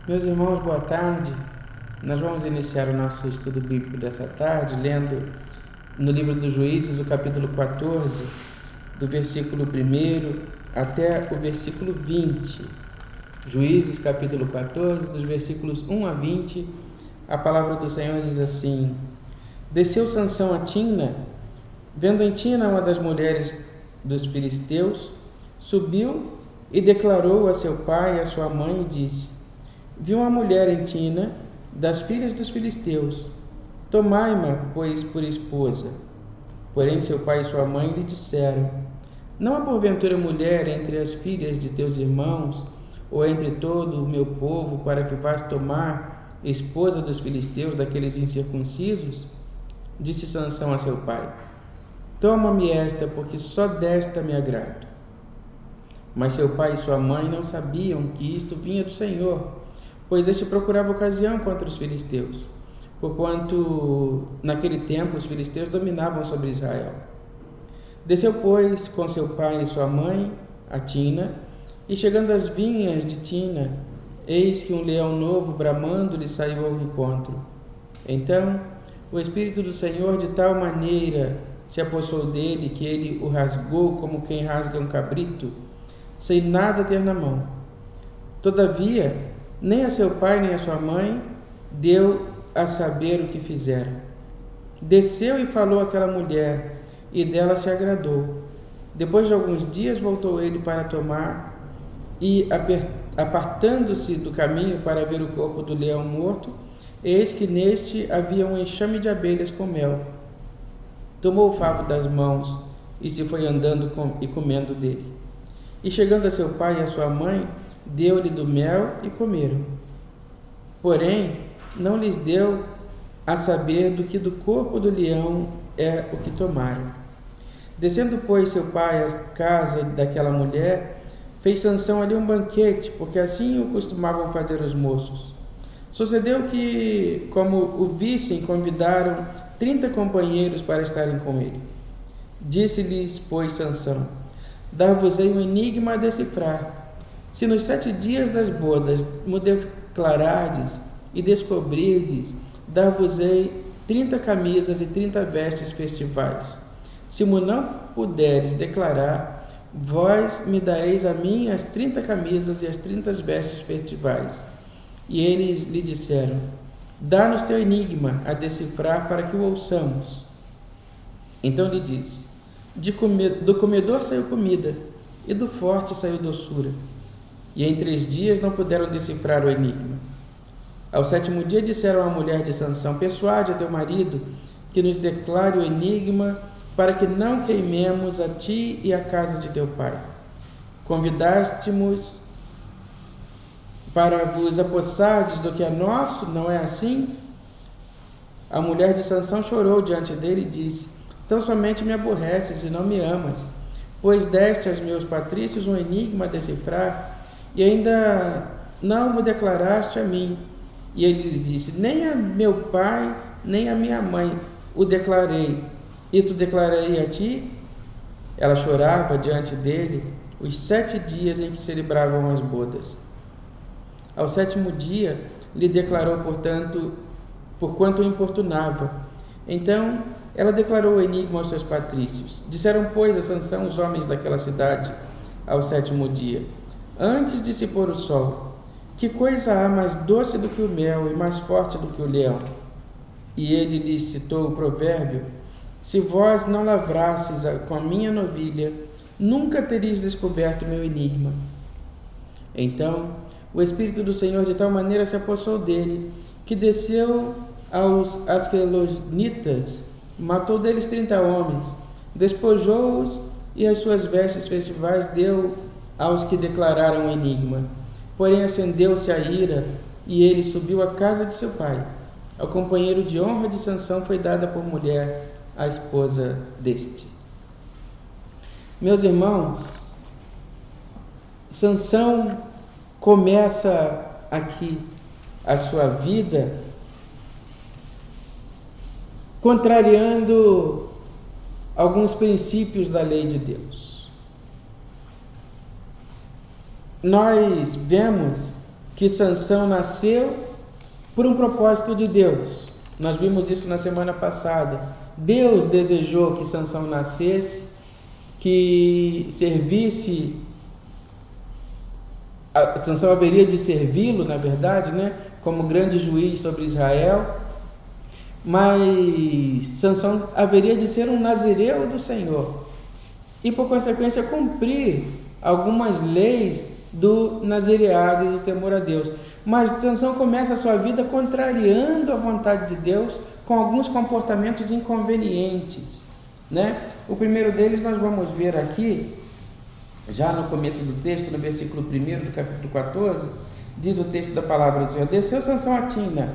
Meus irmãos, boa tarde. Nós vamos iniciar o nosso estudo bíblico dessa tarde, lendo no livro dos Juízes, o capítulo 14, do versículo 1 até o versículo 20. Juízes, capítulo 14, dos versículos 1 a 20, a palavra do Senhor diz assim: Desceu Sansão a Timna, vendo em Timna uma das mulheres dos filisteus, subiu e declarou a seu pai e a sua mãe e disse: Vi uma mulher em Timna, das filhas dos filisteus. Tomai-ma, pois, por esposa. Porém, seu pai e sua mãe lhe disseram: Não há porventura mulher entre as filhas de teus irmãos, ou entre todo o meu povo, para que vás tomar esposa dos filisteus, daqueles incircuncisos? Disse Sansão a seu pai: Toma-me esta, porque só desta me agrado. Mas seu pai e sua mãe não sabiam que isto vinha do Senhor, pois este procurava ocasião contra os filisteus, porquanto naquele tempo os filisteus dominavam sobre Israel. Desceu, pois, com seu pai e sua mãe a Timna, e chegando às vinhas de Timna, eis que um leão novo bramando lhe saiu ao encontro. Então o Espírito do Senhor de tal maneira se apossou dele, que ele o rasgou como quem rasga um cabrito, sem nada ter na mão. Todavia, nem a seu pai nem a sua mãe deu a saber o que fizera. Desceu e falou àquela mulher, e dela se agradou. Depois de alguns dias voltou ele para tomar, e apartando-se do caminho para ver o corpo do leão morto, eis que neste havia um enxame de abelhas com mel. Tomou o favo das mãos e se foi andando e comendo dele. E chegando a seu pai e a sua mãe, deu-lhe do mel e comeram. Porém, não lhes deu a saber do que do corpo do leão é o que tomaram. Descendo, pois, seu pai à casa daquela mulher, fez Sansão ali um banquete, porque assim o costumavam fazer os moços. Sucedeu que, como o vissem, convidaram 30 companheiros para estarem com ele. Disse-lhes, pois, Sansão: Dar-vos-ei um enigma a decifrar. Se nos 7 dias das bodas me declarardes e descobrirdes, dar-vos-ei 30 camisas e 30 vestes festivais. Se me não puderes declarar, vós me dareis a mim as 30 camisas e as 30 vestes festivais. E eles lhe disseram: Dá-nos teu enigma a decifrar, para que o ouçamos. Então lhe disse: Do comedor saiu comida, e do forte saiu doçura. E em 3 dias não puderam decifrar o enigma. Ao 7º dia disseram à mulher de Sansão: Persuade a teu marido que nos declare o enigma, para que não queimemos a ti e a casa de teu pai. Convidaste-nos para vos apossardes do que é nosso, não é assim? A mulher de Sansão chorou diante dele e disse: Tão somente me aborreces e não me amas, pois deste aos meus patrícios um enigma a decifrar, e ainda não me declaraste a mim. E ele lhe disse: Nem a meu pai, nem a minha mãe o declarei, e tu declarei a ti? Ela chorava diante dele os 7 dias em que celebravam as bodas. Ao 7º dia lhe declarou, porquanto o importunava. Então ela declarou o enigma aos seus patrícios. Disseram, pois, a Sansão os homens daquela cidade ao 7º dia: Antes de se pôr o sol, que coisa há mais doce do que o mel e mais forte do que o leão? E ele lhe citou o provérbio: Se vós não lavrasseis com a minha novilha, nunca teríeis descoberto meu enigma. Então o Espírito do Senhor de tal maneira se apossou dele, que desceu aos asquelonitas, matou deles 30 homens, despojou-os, e as suas vestes festivais deu aos que declararam o enigma. Porém acendeu-se a ira, e ele subiu à casa de seu pai. Ao companheiro de honra de Sansão foi dada por mulher a esposa deste. Meus irmãos, Sansão começa aqui a sua vida contrariando alguns princípios da lei de Deus. Nós vemos que Sansão nasceu por um propósito de Deus. Nós vimos isso na semana passada. Deus desejou que Sansão nascesse, que servisse, Sansão haveria de servi-lo, na verdade, né, como grande juiz sobre Israel, mas Sansão haveria de ser um nazireu do Senhor e, por consequência, cumprir algumas leis do nazireado e do temor a Deus. Mas Sansão começa a sua vida contrariando a vontade de Deus com alguns comportamentos inconvenientes, né? O primeiro deles nós vamos ver aqui, já no começo do texto, no versículo 1 do capítulo 14, diz o texto da palavra do Senhor: desceu Sansão a Tina,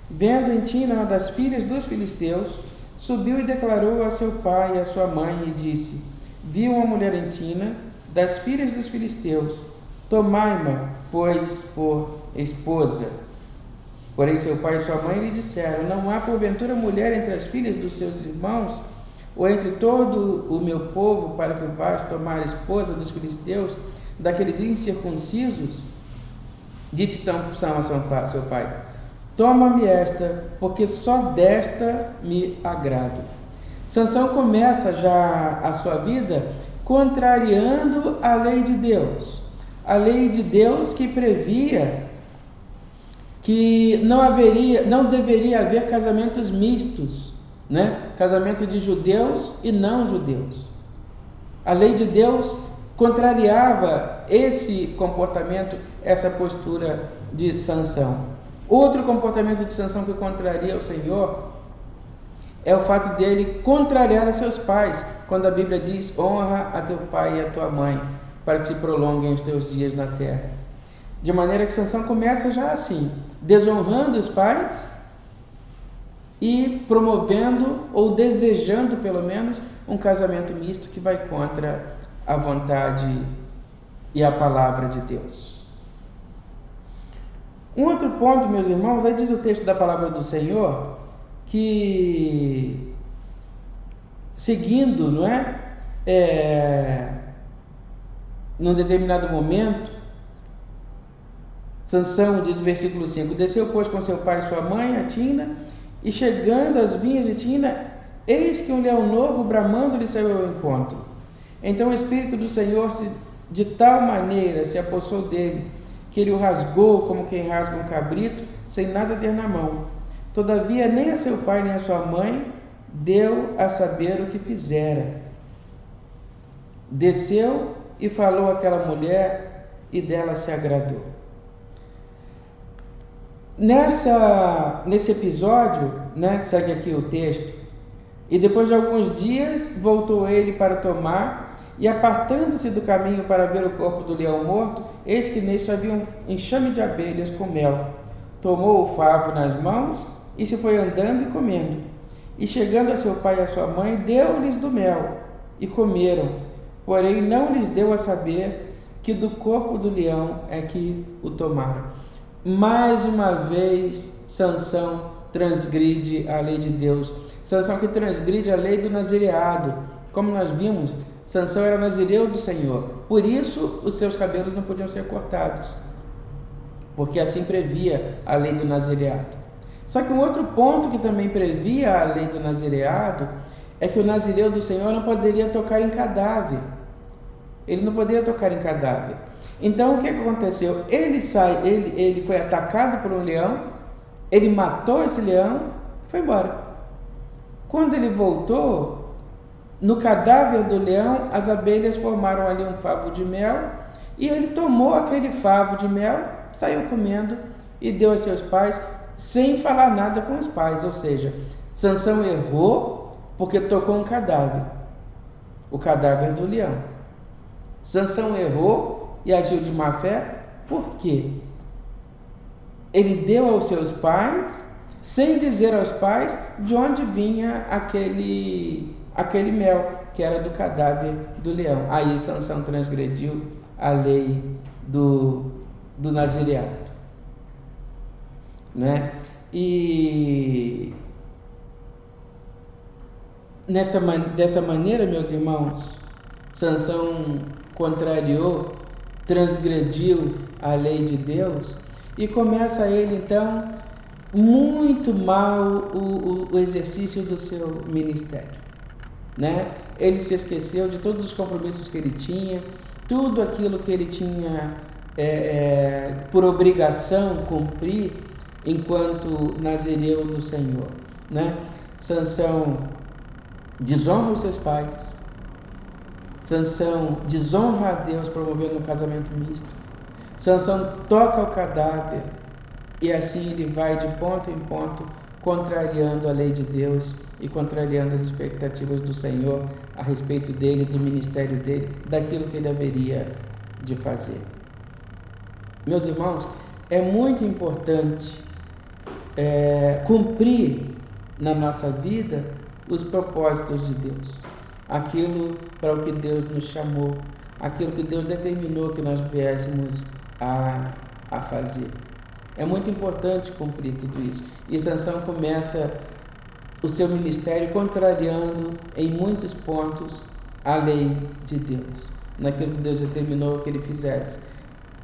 vendo em Tina uma das filhas dos filisteus, subiu e declarou a seu pai e a sua mãe e disse: vi uma mulher em Tina, das filhas dos filisteus, tomai-ma, pois, por esposa. Porém seu pai e sua mãe lhe disseram: não há porventura mulher entre as filhas dos seus irmãos, ou entre todo o meu povo, para que vás tomar a esposa dos filisteus, daqueles incircuncisos? Disse Sansão a seu pai: toma-me esta, porque só desta me agrado. Sansão começa já a sua vida contrariando a lei de Deus. A lei de Deus que previa que não deveria haver casamentos mistos, né? Casamento de judeus e não judeus. A lei de Deus contrariava esse comportamento, essa postura de Sansão. Outro comportamento de Sansão que contraria o Senhor é o fato dele contrariar a seus pais, quando a Bíblia diz: honra a teu pai e a tua mãe, para que se prolonguem os teus dias na terra. De maneira que Sansão começa já assim, desonrando os pais e promovendo, ou desejando pelo menos, um casamento misto que vai contra a vontade e a palavra de Deus. Um outro ponto, meus irmãos, aí diz o texto da palavra do Senhor, que seguindo, não é? Num determinado momento, Sansão, diz o versículo 5, desceu, pois, com seu pai e sua mãe a Tina, e chegando às vinhas de Tina, eis que um leão novo bramando lhe saiu ao encontro. Então o Espírito do Senhor de tal maneira se apossou dele, que ele o rasgou como quem rasga um cabrito, sem nada ter na mão. Todavia nem a seu pai nem a sua mãe deu a saber o que fizera. Desceu e falou àquela mulher, e dela se agradou. Nesse episódio, né, segue aqui o texto: e depois de alguns dias voltou ele para tomar, e apartando-se do caminho para ver o corpo do leão morto, eis que neste havia um enxame de abelhas com mel. Tomou o favo nas mãos e se foi andando e comendo. E chegando a seu pai e a sua mãe, deu-lhes do mel, e comeram. Porém não lhes deu a saber que do corpo do leão é que o tomaram. Mais uma vez, Sansão transgride a lei de Deus. Sansão que transgride a lei do nazireado. Como nós vimos, Sansão era nazireu do Senhor. Por isso, os seus cabelos não podiam ser cortados, porque assim previa a lei do nazireado. Só que um outro ponto que também previa a lei do nazireado é que o nazireu do Senhor não poderia tocar em cadáver. Ele não poderia tocar em cadáver. Então, o que aconteceu? Ele foi atacado por um leão, ele matou esse leão e foi embora. Quando ele voltou, no cadáver do leão, as abelhas formaram ali um favo de mel, e ele tomou aquele favo de mel, saiu comendo e deu a seus pais, sem falar nada com os pais. Ou seja, Sansão errou porque tocou um cadáver, o cadáver do leão. Sansão errou e agiu de má fé, por quê? Ele deu aos seus pais, sem dizer aos pais de onde vinha aquele mel, que era do cadáver do leão. Aí Sansão transgrediu a lei do nazireado, né? E dessa maneira, meus irmãos, Sansão contrariou, transgrediu a lei de Deus, E começa ele então muito mal o exercício do seu ministério, né? Ele se esqueceu de todos os compromissos que ele tinha, tudo aquilo que ele tinha por obrigação cumprir enquanto nazireu do Senhor, né? Sansão desonra os seus pais, Sansão desonra a Deus promovendo um casamento misto, Sansão toca o cadáver e assim ele vai de ponto em ponto contrariando a lei de Deus e contrariando as expectativas do Senhor a respeito dele, do ministério dele, daquilo que ele haveria de fazer. Meus irmãos, é muito importante cumprir na nossa vida os propósitos de Deus, aquilo para o que Deus nos chamou, aquilo que Deus determinou que nós viéssemos a fazer. É muito importante cumprir tudo isso. E Sansão começa o seu ministério contrariando em muitos pontos a lei de Deus, naquilo que Deus determinou que ele fizesse.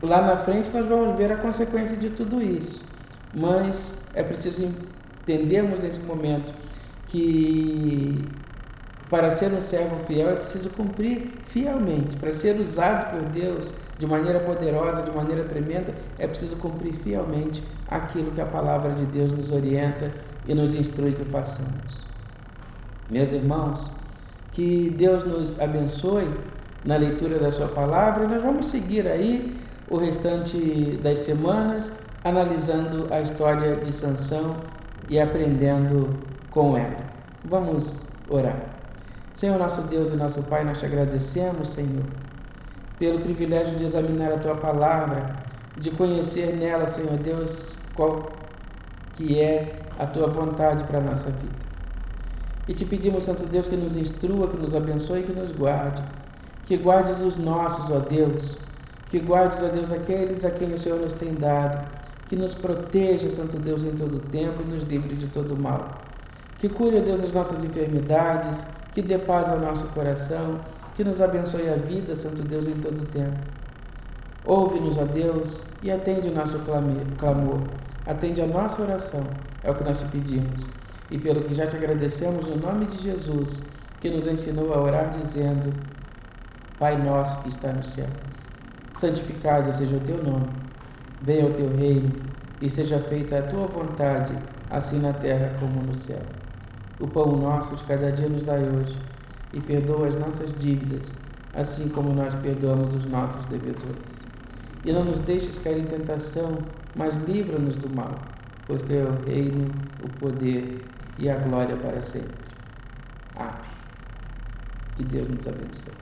Lá na frente nós vamos ver a consequência de tudo isso, mas é preciso entendermos nesse momento que para ser um servo fiel é preciso cumprir fielmente. Para ser usado por Deus de maneira poderosa, de maneira tremenda, é preciso cumprir fielmente aquilo que a palavra de Deus nos orienta e nos instrui que façamos. Meus irmãos, que Deus nos abençoe na leitura da sua palavra. Nós vamos seguir aí o restante das semanas analisando a história de Sansão e aprendendo com ela. Vamos orar. Senhor nosso Deus e nosso Pai, nós te agradecemos, Senhor, pelo privilégio de examinar a Tua Palavra, de conhecer nela, Senhor Deus, qual que é a Tua vontade para a nossa vida. E te pedimos, Santo Deus, que nos instrua, que nos abençoe e que nos guarde. Que guardes os nossos, ó Deus. Que guardes, ó Deus, aqueles a quem o Senhor nos tem dado. Que nos proteja, Santo Deus, em todo o tempo e nos livre de todo mal. Que cure, ó Deus, as nossas enfermidades, que dê paz ao nosso coração, que nos abençoe a vida, Santo Deus, em todo o tempo. Ouve-nos, ó Deus, e atende o nosso clamor. Atende a nossa oração, é o que nós te pedimos. E pelo que já te agradecemos, no nome de Jesus, que nos ensinou a orar dizendo: Pai nosso que está no céu, santificado seja o teu nome, venha o teu reino, e seja feita a tua vontade, assim na terra como no céu. O pão nosso de cada dia nos dai hoje, e perdoa as nossas dívidas, assim como nós perdoamos os nossos devedores. E não nos deixes cair em tentação, mas livra-nos do mal, pois teu é o reino, o poder e a glória para sempre. Amém. Que Deus nos abençoe.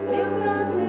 Meu prazer